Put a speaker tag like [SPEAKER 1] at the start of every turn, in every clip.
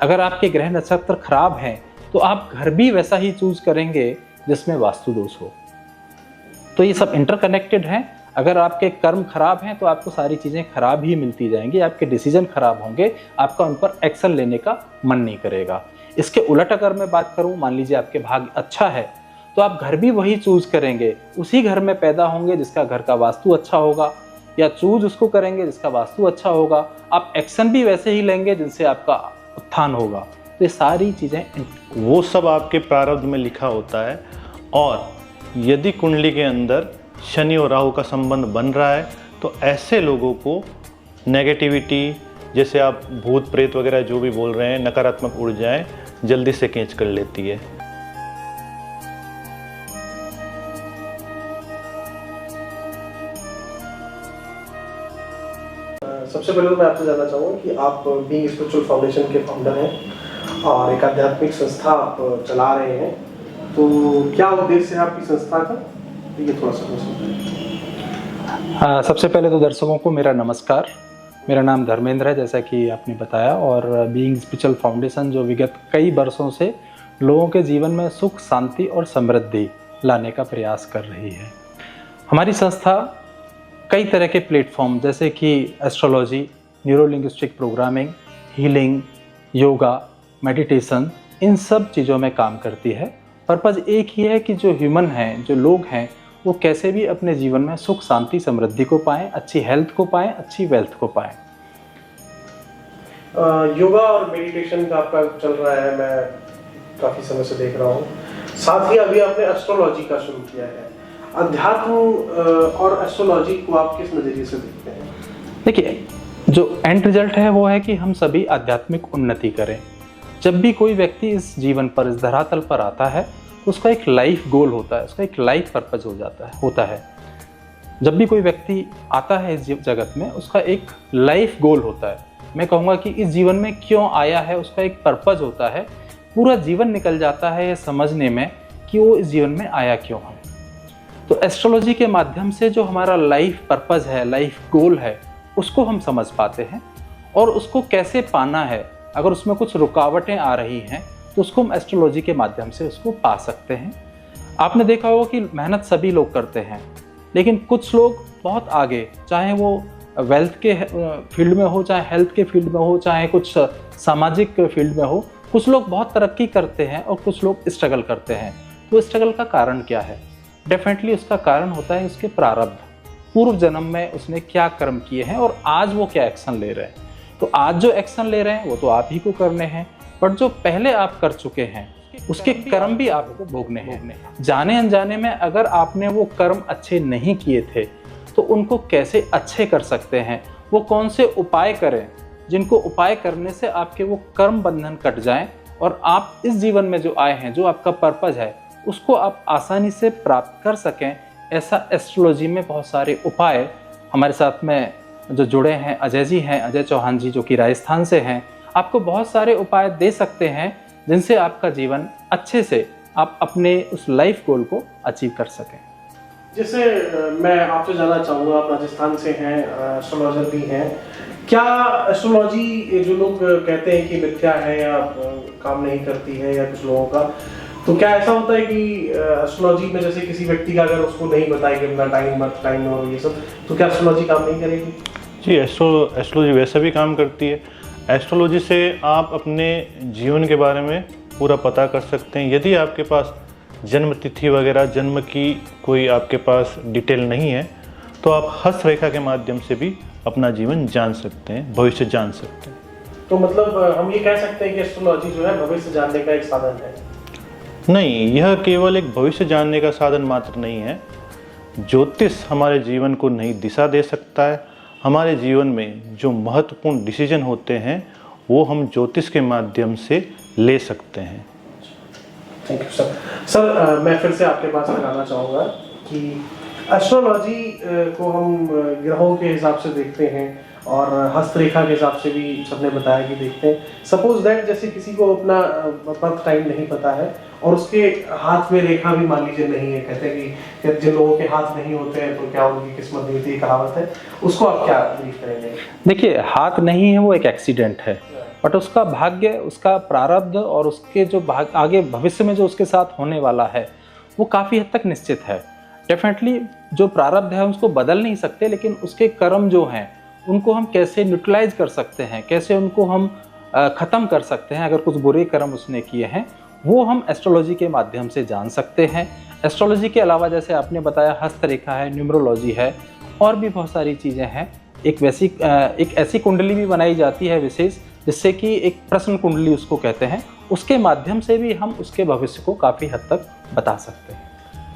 [SPEAKER 1] अगर आपके ग्रह नक्षत्र खराब हैं तो आप घर भी वैसा ही चूज करेंगे जिसमें वास्तु दोष हो। तो ये सब इंटरकनेक्टेड हैं। अगर आपके कर्म खराब हैं तो आपको सारी चीज़ें खराब ही मिलती जाएंगी, आपके डिसीजन खराब होंगे, आपका उन पर एक्शन लेने का मन नहीं करेगा। इसके उलट अगर मैं बात करूं, मान लीजिए आपके भाग्य अच्छा है तो आप घर भी वही चूज करेंगे, उसी घर में पैदा होंगे जिसका घर का वास्तु अच्छा होगा, या चूज उसको करेंगे जिसका वास्तु अच्छा होगा। आप एक्शन भी वैसे ही लेंगे जिनसे आपका उत्थान होगा। तो ये सारी चीज़ें
[SPEAKER 2] वो सब आपके प्रारब्ध में लिखा होता है। और यदि कुंडली के अंदर शनि और राहु का संबंध बन रहा है तो ऐसे लोगों को नेगेटिविटी, जैसे आप भूत प्रेत वगैरह जो भी बोल रहे हैं, नकारात्मक ऊर्जाएं जल्दी से कैच कर लेती है।
[SPEAKER 3] सबसे पहले तो मैं आपसे जानना चाहूँगा कि आप बीइंग स्पिरिचुअल फाउंडेशन के फाउंडर हैं और एक आध्यात्मिक संस्था आप चला रहे हैं, तो क्या उद्देश्य है आपकी संस्था का, ये थोड़ा सा
[SPEAKER 1] हाँ, सबसे पहले तो दर्शकों को मेरा नमस्कार। मेरा नाम धर्मेंद्र है, जैसा कि आपने बताया, और बीइंग स्पिरिचुअल फाउंडेशन जो विगत कई वर्षों से लोगों के जीवन में सुख, शांति और समृद्धि लाने का प्रयास कर रही है। हमारी संस्था कई तरह के प्लेटफॉर्म जैसे कि astrology, neurolinguistic programming, healing, yoga, meditation, इन सब चीज़ों में काम करती है। पर्पज़ एक ही है कि जो ह्यूमन हैं, जो लोग हैं, वो कैसे भी अपने जीवन में सुख, शांति, समृद्धि को पाएं, अच्छी हेल्थ को पाएं, अच्छी वेल्थ को पाएं।
[SPEAKER 3] योगा और मेडिटेशन का आपका चल रहा है, मैं काफ़ी समय से देख रहा हूँ। साथ ही अभी आपने एस्ट्रोलॉजी का शुरू किया है। अध्यात्म और एस्ट्रोलॉजी को आप किस नज़रिए से देखते हैं?
[SPEAKER 1] देखिए, जो एंड रिजल्ट है वो है कि हम सभी आध्यात्मिक उन्नति करें। जब भी कोई व्यक्ति इस जीवन पर, इस धरातल पर आता है तो उसका एक लाइफ गोल होता है, उसका एक लाइफ पर्पज होता है। जब भी कोई व्यक्ति आता है इस जगत में, उसका एक लाइफ गोल होता है। मैं कहूँगा कि इस जीवन में क्यों आया है, उसका एक पर्पज होता है। पूरा जीवन निकल जाता है ये समझने में कि वो इस जीवन में आया क्यों है। तो एस्ट्रोलॉजी के माध्यम से जो हमारा लाइफ पर्पज है, लाइफ गोल है, उसको हम समझ पाते हैं और उसको कैसे पाना है। अगर उसमें कुछ रुकावटें आ रही हैं तो उसको हम एस्ट्रोलॉजी के माध्यम से उसको पा सकते हैं। आपने देखा होगा कि मेहनत सभी लोग करते हैं, लेकिन कुछ लोग बहुत आगे, चाहे वो वेल्थ के फील्ड में हो, चाहे हेल्थ के फील्ड में हो, चाहे कुछ सामाजिक फील्ड में हो, कुछ लोग बहुत तरक्की करते हैं और कुछ लोग स्ट्रगल करते हैं। तो स्ट्रगल का कारण क्या है? डेफिनेटली उसका कारण होता है उसके प्रारब्ध, पूर्व जन्म में उसने क्या कर्म किए हैं और आज वो क्या एक्शन ले रहे हैं। तो आज जो एक्शन ले रहे हैं वो तो आप ही को करने हैं, बट जो पहले आप कर चुके हैं उसके कर्म भी आपको भोगने हैं। जाने अनजाने में अगर आपने वो कर्म अच्छे नहीं किए थे तो उनको कैसे अच्छे कर सकते हैं, वो कौन से उपाय करें जिनको उपाय करने से आपके वो कर्म बंधन कट जाएं और आप इस जीवन में जो आए हैं, जो आपका पर्पज है, उसको आप आसानी से प्राप्त कर सकें। ऐसा एस्ट्रोलॉजी में बहुत सारे उपाय हमारे साथ में जो जुड़े हैं, अजय जी हैं, अजय चौहान जी, जो कि राजस्थान से हैं, आपको बहुत सारे उपाय दे सकते हैं जिनसे आपका जीवन अच्छे से आप अपने उस लाइफ गोल को अचीव कर सकें।
[SPEAKER 3] जैसे मैं आपसे जानना चाहूँगा, आप राजस्थान से हैं, एस्ट्रोलॉजर भी हैं, क्या एस्ट्रोलॉजी जो लोग कहते हैं कि मिथ्या है या काम नहीं करती है, या कुछ लोगों का, तो क्या ऐसा होता है कि एस्ट्रोलॉजी में जैसे किसी व्यक्ति का अगर उसको नहीं बताए कि अपना टाइम, बर्थ टाइम और ये सब, तो क्या एस्ट्रोलॉजी काम नहीं करेगी?
[SPEAKER 2] जी, एस्ट्रोलॉजी वैसे भी काम करती है। एस्ट्रोलॉजी से आप अपने जीवन के बारे में पूरा पता कर सकते हैं। यदि आपके पास जन्म तिथि वगैरह, जन्म की कोई आपके पास डिटेल नहीं है, तो आप हस्तरेखा के माध्यम से भी अपना जीवन जान सकते हैं, भविष्य जान सकते हैं।
[SPEAKER 3] तो मतलब हम ये कह सकते हैं कि एस्ट्रोलॉजी जो है भविष्य जानने का एक साधन है?
[SPEAKER 2] नहीं, यह केवल एक भविष्य जानने का साधन मात्र नहीं है। ज्योतिष हमारे जीवन को नई दिशा दे सकता है। हमारे जीवन में जो महत्वपूर्ण डिसीजन होते हैं वो हम ज्योतिष के माध्यम से ले सकते हैं।
[SPEAKER 3] Thank you sir. सर, मैं फिर से आपके पास आना चाहूँगा कि एस्ट्रोलॉजी को हम ग्रहों के हिसाब से देखते हैं और हस्तरेखा के हिसाब से भी सबने बताया कि देखते हैं। सपोज दैट जैसे किसी को अपना बर्थ टाइम नहीं पता है और उसके हाथ में रेखा भी मान लीजिए नहीं है, कहते हैं कि जिन लोगों के हाथ नहीं होते हैं तो क्या उनकी किस्मत नहीं होती, कहावत है, उसको आप क्या बिलीव करेंगे?
[SPEAKER 1] देखिए, हाथ नहीं है वो एक एक्सीडेंट है। बट उसका भाग्य, उसका प्रारब्ध और उसके जो आगे भविष्य में जो उसके साथ होने वाला है वो काफ़ी हद तक निश्चित है। डेफिनेटली जो प्रारब्ध है उसको बदल नहीं सकते, लेकिन उसके कर्म जो हैं उनको हम कैसे न्यूट्रलाइज कर सकते हैं, कैसे उनको हम ख़त्म कर सकते हैं, अगर कुछ बुरे कर्म उसने किए हैं वो हम एस्ट्रोलॉजी के माध्यम से जान सकते हैं। एस्ट्रोलॉजी के अलावा जैसे आपने बताया हस्तरेखा है, न्यूमरोलॉजी है, और भी बहुत सारी चीज़ें हैं। एक ऐसी कुंडली भी बनाई जाती है विशेष, जिससे कि एक प्रश्न कुंडली उसको कहते हैं, उसके माध्यम से भी हम उसके भविष्य को काफ़ी हद तक बता सकते हैं।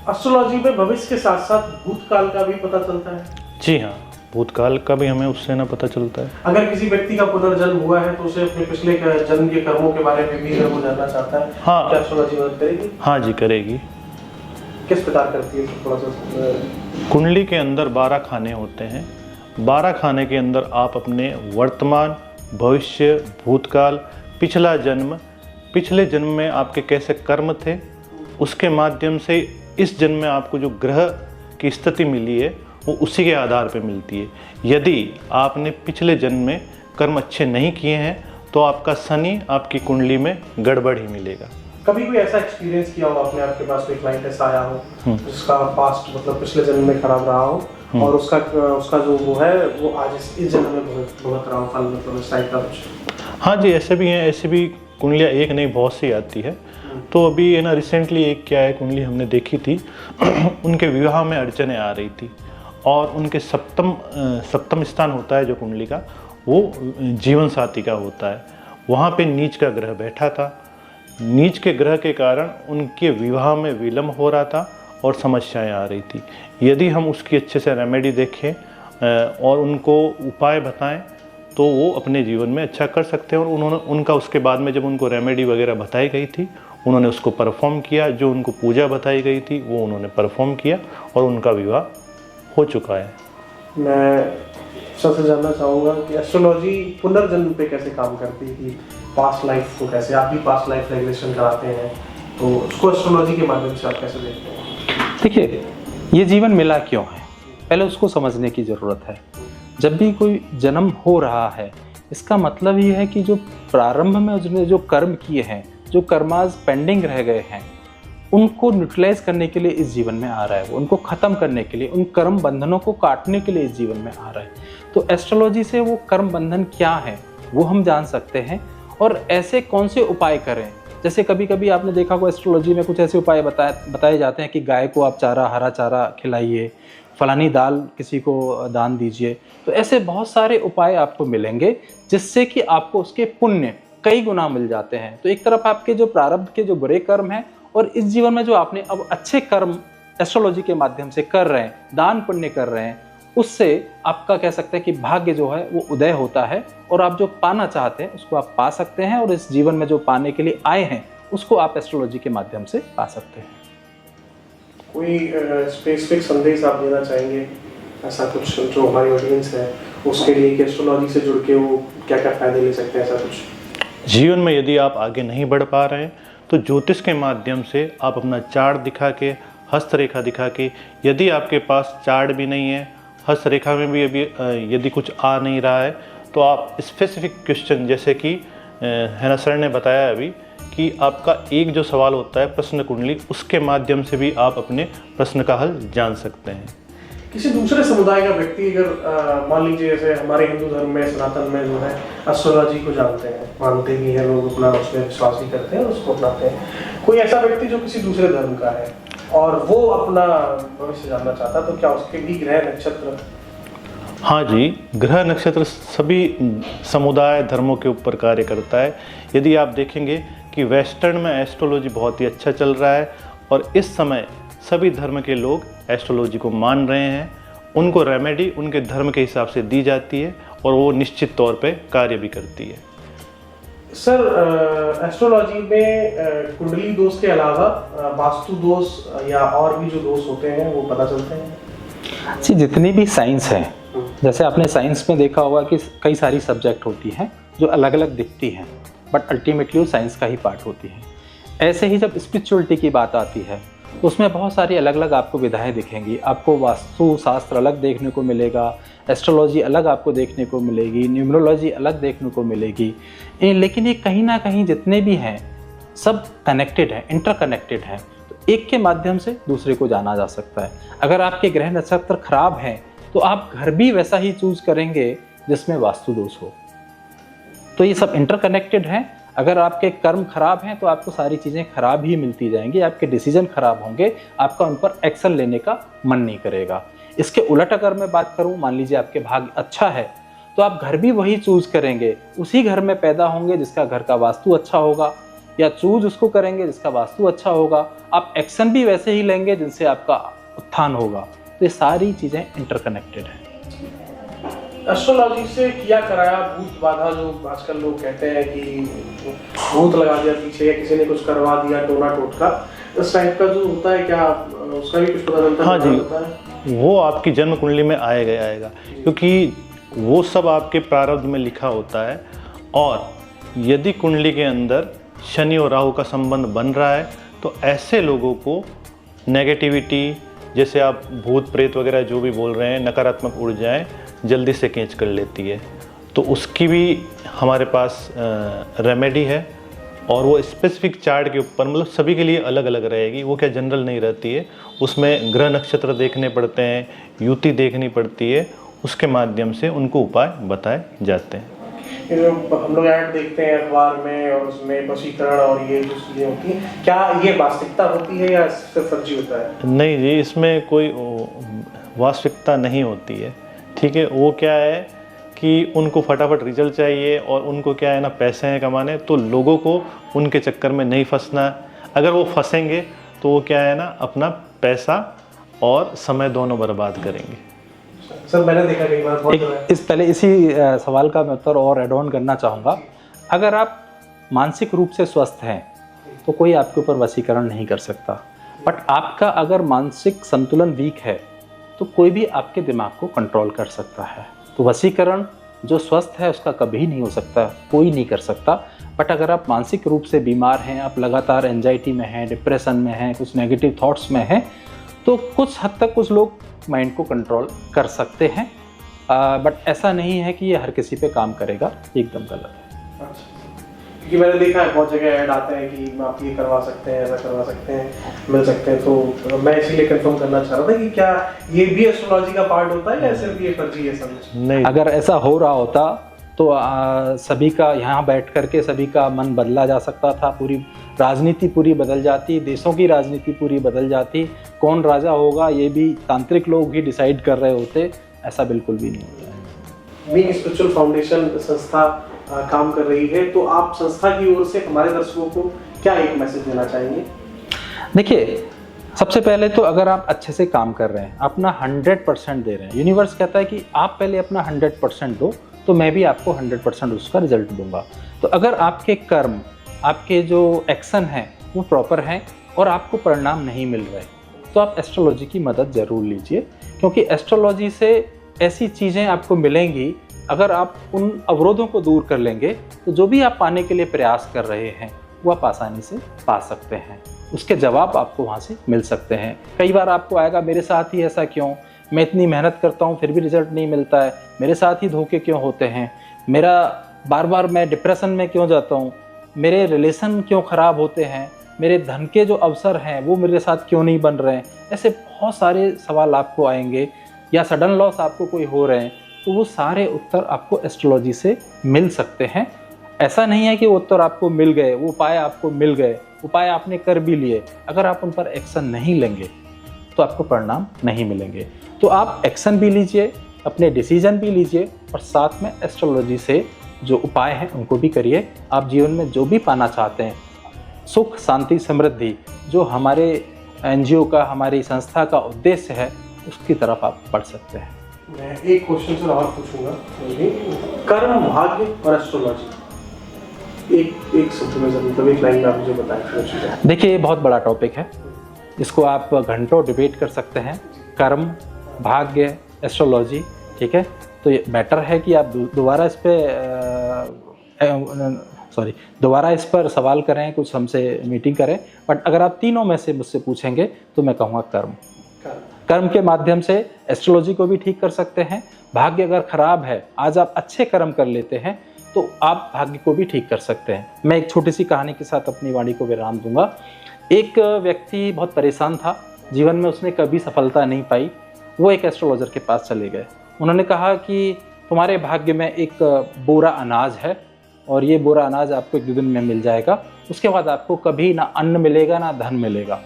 [SPEAKER 3] एस्ट्रोलॉजी में भविष्य के साथ साथ भूतकाल का भी पता चलता है?
[SPEAKER 2] जी हाँ, भूतकाल का भी हमें उससे ना पता चलता है।
[SPEAKER 3] अगर किसी व्यक्ति का पुनर्जन्म हुआ है तो उसे अपने पिछले जन्म के कर्मों के बारे में भी अगर वो जानना चाहता है,
[SPEAKER 2] हाँ,
[SPEAKER 3] क्या एस्ट्रोलॉजी मदद करेगी?
[SPEAKER 2] हाँ जी, करेगी।
[SPEAKER 3] किस प्रकार करती है, थोड़ा सा?
[SPEAKER 2] कुंडली के अंदर 12 खाने होते हैं। 12 खाने के अंदर आप अपने वर्तमान, भविष्य, भूतकाल, पिछला जन्म, पिछले जन्म में आपके कैसे कर्म थे, उसके माध्यम से इस जन्म में आपको जो ग्रह की स्थिति मिली है वो उसी के आधार पर मिलती है। यदि आपने पिछले जन्म में कर्म अच्छे नहीं किए हैं तो आपका शनि आपकी कुंडली में गड़बड़ ही मिलेगा।
[SPEAKER 3] कभी कोई ऐसा एक्सपीरियंस किया हो आपने, आपके पास कोई क्लाइंट ऐसा आया हो जिसका पास्ट मतलब पिछले जन्म में खराब रहा हो और उसका जो वो है वो आज इस जन्म में बहुत रहा हो फल, मतलब इस टाइप का कुछ?
[SPEAKER 2] हाँ जी, ऐसे भी हैं। ऐसे भी कुंडलियाँ एक नहीं बहुत सी आती है। तो अभी है ना, रिसेंटली एक क्या है कुंडली हमने देखी थी उनके विवाह में अड़चने आ रही थी और उनके सप्तम स्थान होता है जो कुंडली का, वो जीवन साथी का होता है। वहाँ पे नीच का ग्रह बैठा था। नीच के ग्रह के कारण उनके विवाह में विलम्ब हो रहा था और समस्याएं आ रही थी। यदि हम उसकी अच्छे से रेमेडी देखें और उनको उपाय बताएं तो वो अपने जीवन में अच्छा कर सकते हैं। और उनका उसके बाद में जब उनको रेमेडी वगैरह बताई गई थी उन्होंने उसको परफॉर्म किया, जो उनको पूजा बताई गई थी वो उन्होंने परफॉर्म किया और उनका विवाह हो चुका है।
[SPEAKER 3] मैं सबसे जानना चाहूँगा कि एस्ट्रोलॉजी पुनर्जन्म पे कैसे काम करती है, कि पास्ट लाइफ को कैसे, आप भी पास्ट लाइफ रेगुलेशन कराते हैं तो उसको एस्ट्रोलॉजी के माध्यम से आप कैसे देखते हैं?
[SPEAKER 1] देखिए, ये जीवन मिला क्यों है, पहले उसको समझने की ज़रूरत है। जब भी कोई जन्म हो रहा है इसका मतलब ये है कि जो प्रारंभ में उसने जो कर्म किए हैं, जो कर्माज पेंडिंग रह गए हैं, उनको न्यूट्रलाइज करने के लिए इस जीवन में आ रहा है, वो उनको ख़त्म करने के लिए, उन कर्म बंधनों को काटने के लिए इस जीवन में आ रहा है। तो एस्ट्रोलॉजी से वो कर्म बंधन क्या है वो हम जान सकते हैं और ऐसे कौन से उपाय करें। जैसे कभी कभी आपने देखा होगा एस्ट्रोलॉजी में कुछ ऐसे उपाय बताए जाते हैं कि गाय को आप हरा चारा खिलाइए, फलानी दाल किसी को दान दीजिए। तो ऐसे बहुत सारे उपाय आपको मिलेंगे जिससे कि आपको उसके पुण्य कई गुना मिल जाते हैं। तो एक तरफ आपके जो प्रारब्ध के जो बुरे कर्म हैं और इस जीवन में जो आपने अब अच्छे कर्म एस्ट्रोलॉजी के माध्यम से कर रहे हैं, दान पुण्य कर रहे हैं, उससे आपका कह सकते हैं कि भाग्य जो है वो उदय होता है और आप जो पाना चाहते हैं उसको आप पा सकते हैं और इस जीवन में जो पाने के लिए आए हैं उसको आप एस्ट्रोलॉजी के माध्यम से पा सकते हैं।
[SPEAKER 3] कोई स्पेसिफिक संदेश आप देना चाहेंगे, ऐसा कुछ जो हमारी ऑडियंस है उसके लिए कि एस्ट्रोलॉजी से जुड़ के वो क्या क्या फायदे ले सकते हैं? ऐसा कुछ
[SPEAKER 2] जीवन में यदि आप आगे नहीं बढ़ पा रहे हैं तो ज्योतिष के माध्यम से आप अपना चार्ट दिखा के, हस्तरेखा दिखा के, यदि आपके पास चार्ट भी नहीं है, हस्तरेखा में भी अभी यदि कुछ आ नहीं रहा है तो आप स्पेसिफिक क्वेश्चन, जैसे कि है ना सर ने बताया अभी कि आपका एक जो सवाल होता है प्रश्न कुंडली, उसके माध्यम से भी आप अपने प्रश्न का हल जान सकते हैं।
[SPEAKER 3] किसी दूसरे समुदाय का व्यक्ति अगर मान लीजिए जैसे हमारे हिंदू धर्म में, सनातन में जो है एस्ट्रोलॉजी को जानते हैं, मानते भी हैं लोग, अपना उसमें विश्वास भी करते हैं, उसको अपनाते हैं, कोई ऐसा व्यक्ति जो किसी दूसरे धर्म का है और वो अपना भविष्य जानना चाहता है तो क्या उसके भी ग्रह नक्षत्र?
[SPEAKER 2] हाँ जी, ग्रह नक्षत्र सभी समुदाय धर्मों के ऊपर कार्य करता है। यदि आप देखेंगे कि वेस्टर्न में एस्ट्रोलॉजी बहुत ही अच्छा चल रहा है और इस समय सभी धर्म के लोग एस्ट्रोलॉजी को मान रहे हैं। उनको रेमेडी उनके धर्म के हिसाब से दी जाती है और वो निश्चित तौर पे कार्य भी करती है।
[SPEAKER 3] सर, एस्ट्रोलॉजी में कुंडली दोष के अलावा वास्तु दोष या और भी जो दोष होते हैं वो पता चलते हैं?
[SPEAKER 1] जी, जितनी भी साइंस है, जैसे आपने साइंस में देखा होगा कि कई सारी सब्जेक्ट होती हैं जो अलग अलग दिखती हैं बट अल्टीमेटली वो साइंस का ही पार्ट होती है। ऐसे ही जब स्पिरिचुअलिटी की बात आती है तो उसमें बहुत सारी अलग अलग आपको विधाएं दिखेंगी। आपको वास्तु शास्त्र अलग देखने को मिलेगा, एस्ट्रोलॉजी अलग आपको देखने को मिलेगी, न्यूमरोलॉजी अलग देखने को मिलेगी। लेकिन ये कहीं ना कहीं जितने भी हैं सब कनेक्टेड हैं, इंटरकनेक्टेड हैं। तो एक के माध्यम से दूसरे को जाना जा सकता है। अगर आपके ग्रह नक्षत्र खराब हैं तो आप घर भी वैसा ही चूज करेंगे जिसमें वास्तु दोष हो। तो ये सब इंटरकनेक्टेड हैं। अगर आपके कर्म खराब हैं तो आपको सारी चीज़ें खराब ही मिलती जाएंगी, आपके डिसीजन खराब होंगे, आपका उन पर एक्शन लेने का मन नहीं करेगा। इसके उलट अगर मैं बात करूं, मान लीजिए आपके भाग्य अच्छा है तो आप घर भी वही चूज करेंगे, उसी घर में पैदा होंगे जिसका घर का वास्तु अच्छा होगा, या चूज उसको करेंगे जिसका वास्तु अच्छा होगा। आप एक्शन भी वैसे ही लेंगे जिनसे आपका उत्थान होगा। तो ये सारी चीज़ें इंटरकनेक्टेड हैं।
[SPEAKER 3] एस्ट्रोलॉजी से किया कराया भूत बाधा, जो आजकल लोग कहते हैं कि भूत लगा दिया पीछे या किसी ने कुछ करवा दिया, टोना टोटका, इस टाइप का जो होता है, क्या उसका भी कुछ पता चलता है?
[SPEAKER 2] हाँ जी, वो आपकी जन्म कुंडली में आएगा, क्योंकि वो सब आपके प्रारब्ध में लिखा होता है। और यदि कुंडली के अंदर शनि और राहु का संबंध बन रहा है तो ऐसे लोगों को नेगेटिविटी, जैसे आप भूत प्रेत वगैरह जो भी बोल रहे हैं, नकारात्मक ऊर्जाएं जल्दी से कैच कर लेती है। तो उसकी भी हमारे पास रेमेडी है, और वो स्पेसिफिक चार्ट के ऊपर, मतलब सभी के लिए अलग अलग रहेगी। वो क्या जनरल नहीं रहती है, उसमें ग्रह नक्षत्र देखने पड़ते हैं, युति देखनी पड़ती है, उसके माध्यम से उनको उपाय बताए जाते हैं।
[SPEAKER 3] हम लोग ऐड देखते हैं अखबार में और उसमें वशीकरण और ये जो चीज़ें होती हैं, क्या ये वास्तविकता होती है या सिर्फ फर्जी होता है?
[SPEAKER 2] नहीं जी, इसमें कोई वास्तविकता नहीं होती है। ठीक है, वो क्या है कि उनको फटाफट रिजल्ट चाहिए, और उनको क्या है ना, पैसे हैं कमाने, तो लोगों को उनके चक्कर में नहीं फंसना। अगर वो फंसेंगे तो वो क्या है ना, अपना पैसा और समय दोनों बर्बाद करेंगे।
[SPEAKER 3] सर मैंने देखा कई बार
[SPEAKER 1] पहले इसी सवाल का मैं उत्तर और एड ऑन करना चाहूँगा। अगर आप मानसिक रूप से स्वस्थ हैं तो कोई आपके ऊपर वशीकरण नहीं कर सकता, बट आपका अगर मानसिक संतुलन वीक है तो कोई भी आपके दिमाग को कंट्रोल कर सकता है। तो वशीकरण जो स्वस्थ है उसका कभी नहीं हो सकता, कोई नहीं कर सकता। बट अगर आप मानसिक रूप से बीमार हैं, आप लगातार एंजाइटी में हैं, डिप्रेशन में हैं, कुछ नेगेटिव थॉट्स में हैं, तो कुछ हद तक कुछ लोग माइंड को कंट्रोल कर सकते हैं। बट ऐसा नहीं है कि ये हर किसी पे काम करेगा, एकदम गलत है।
[SPEAKER 3] क्योंकि मैंने देखा है बहुत जगह ऐड आते हैं कि आप ये करवा सकते हैं, ऐसा करवा सकते हैं, मिल सकते हैं। तो मैं इसीलिए कंफर्म करना चाह रहा था कि क्या ये भी एस्ट्रोलॉजी का पार्ट होता है या सिर्फ ये फर्जी है समझ?
[SPEAKER 2] नहीं,
[SPEAKER 1] अगर ऐसा हो रहा होता तो सभी का यहाँ बैठ करके सभी का मन बदला जा सकता था, पूरी राजनीति पूरी बदल जाती, देशों की राजनीति पूरी बदल जाती, कौन राजा होगा ये भी तांत्रिक लोग ही डिसाइड कर रहे होते। ऐसा बिल्कुल भी नहीं होता है।
[SPEAKER 3] बीइंग स्पिरिचुअल फाउंडेशन संस्था काम कर रही है, तो आप संस्था की ओर से हमारे दर्शकों को क्या एक मैसेज देना चाहेंगे?
[SPEAKER 1] देखिए, सबसे पहले तो अगर आप अच्छे से काम कर रहे हैं, अपना 100% दे रहे हैं, यूनिवर्स कहता है कि आप पहले अपना 100% दो तो मैं भी आपको 100% उसका रिजल्ट दूंगा। तो अगर आपके कर्म, आपके जो एक्शन हैं वो प्रॉपर हैं और आपको परिणाम नहीं मिल रहे, तो आप एस्ट्रोलॉजी की मदद ज़रूर लीजिए, क्योंकि एस्ट्रोलॉजी से ऐसी चीज़ें आपको मिलेंगी। अगर आप उन अवरोधों को दूर कर लेंगे तो जो भी आप पाने के लिए प्रयास कर रहे हैं वो आप आसानी से पा सकते हैं, उसके जवाब आपको वहाँ से मिल सकते हैं। कई बार आपको आएगा, मेरे साथ ही ऐसा क्यों, मैं इतनी मेहनत करता हूँ फिर भी रिजल्ट नहीं मिलता है, मेरे साथ ही धोखे क्यों होते हैं, मेरा बार बार मैं डिप्रेशन में क्यों जाता हूँ, मेरे रिलेशन क्यों ख़राब होते हैं, मेरे धन के जो अवसर हैं वो मेरे साथ क्यों नहीं बन रहे हैं। ऐसे बहुत सारे सवाल आपको आएंगे, या सडन लॉस आपको कोई हो रहे हैं, तो वो सारे उत्तर आपको एस्ट्रोलॉजी से मिल सकते हैं। ऐसा नहीं है कि वो उत्तर आपको मिल गए, वो उपाय आपको मिल गए, उपाय आपने कर भी लिए, अगर आप उन पर एक्शन नहीं लेंगे तो आपको परिणाम नहीं मिलेंगे। तो आप एक्शन भी लीजिए, अपने डिसीजन भी लीजिए, और साथ में एस्ट्रोलॉजी से जो उपाय हैं उनको भी करिए। आप जीवन में जो भी पाना चाहते हैं, सुख, शांति, समृद्धि, जो हमारे एनजीओ का, हमारी संस्था का उद्देश्य है, उसकी तरफ आप बढ़ सकते हैं।
[SPEAKER 3] मैं एक क्वेश्चन सर और पूछूंगा, कर्म, भाग्य और एस्ट्रोलॉजी एक शब्द में जरूर, मतलब एक लाइन में आप मुझे बताएं।
[SPEAKER 1] देखिए, ये बहुत बड़ा टॉपिक है, इसको आप घंटों डिबेट कर सकते हैं। कर्म, भाग्य, एस्ट्रोलॉजी, ठीक है। तो ये बेटर है कि आप दोबारा इस पर सॉरी दोबारा इस पर सवाल करें, कुछ हमसे मीटिंग करें, बट अगर आप तीनों में से मुझसे पूछेंगे तो मैं कहूँगा कर्म। कर्म के माध्यम से एस्ट्रोलॉजी को भी ठीक कर सकते हैं। भाग्य अगर खराब है, आज आप अच्छे कर्म कर लेते हैं तो आप भाग्य को भी ठीक कर सकते हैं। मैं एक छोटी सी कहानी के साथ अपनी वाणी को विराम दूंगा। एक व्यक्ति बहुत परेशान था, जीवन में उसने कभी सफलता नहीं पाई। वो एक एस्ट्रोलॉजर के पास चले गए। उन्होंने कहा कि तुम्हारे भाग्य में एक बोरा अनाज है और ये बोरा अनाज आपको 1-2 दिन में मिल जाएगा, उसके बाद आपको कभी ना अन्न मिलेगा ना धन मिलेगा।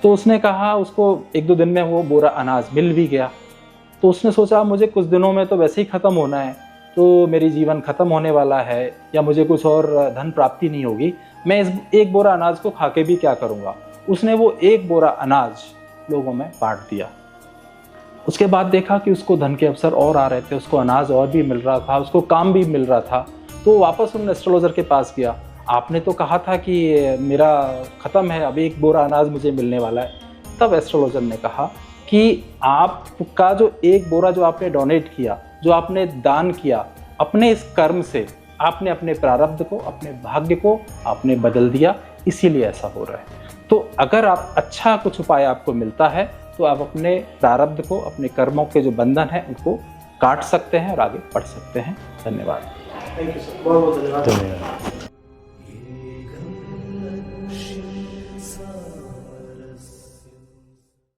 [SPEAKER 1] तो उसने कहा, उसको 1-2 दिन में वो बोरा अनाज मिल भी गया। तो उसने सोचा मुझे कुछ दिनों में तो वैसे ही ख़त्म होना है, तो मेरी जीवन ख़त्म होने वाला है या मुझे कुछ और धन प्राप्ति नहीं होगी, मैं इस एक बोरा अनाज को खा के भी क्या करूँगा। उसने वो एक बोरा अनाज लोगों में बांट दिया। उसके बाद देखा कि उसको धन के अवसर और आ रहे थे, उसको अनाज और भी मिल रहा था, उसको काम भी मिल रहा था। तो वापस उन एस्ट्रोलॉजर के पास गया, आपने तो कहा था कि मेरा ख़त्म है, अब एक बोरा अनाज मुझे मिलने वाला है। तब एस्ट्रोलॉजर ने कहा कि आपका जो एक बोरा जो आपने डोनेट किया, जो आपने दान किया, अपने इस कर्म से आपने अपने प्रारब्ध को, अपने भाग्य को आपने बदल दिया, इसीलिए ऐसा हो रहा है। तो अगर आप अच्छा कुछ उपाय आपको मिलता है तो आप अपने प्रारब्ध को, अपने कर्मों के जो बंधन हैं उनको काट सकते हैं और आगे बढ़ सकते हैं। धन्यवाद।
[SPEAKER 3] थैंक यू सर, बहुत बहुत धन्यवाद।
[SPEAKER 2] धन्यवाद।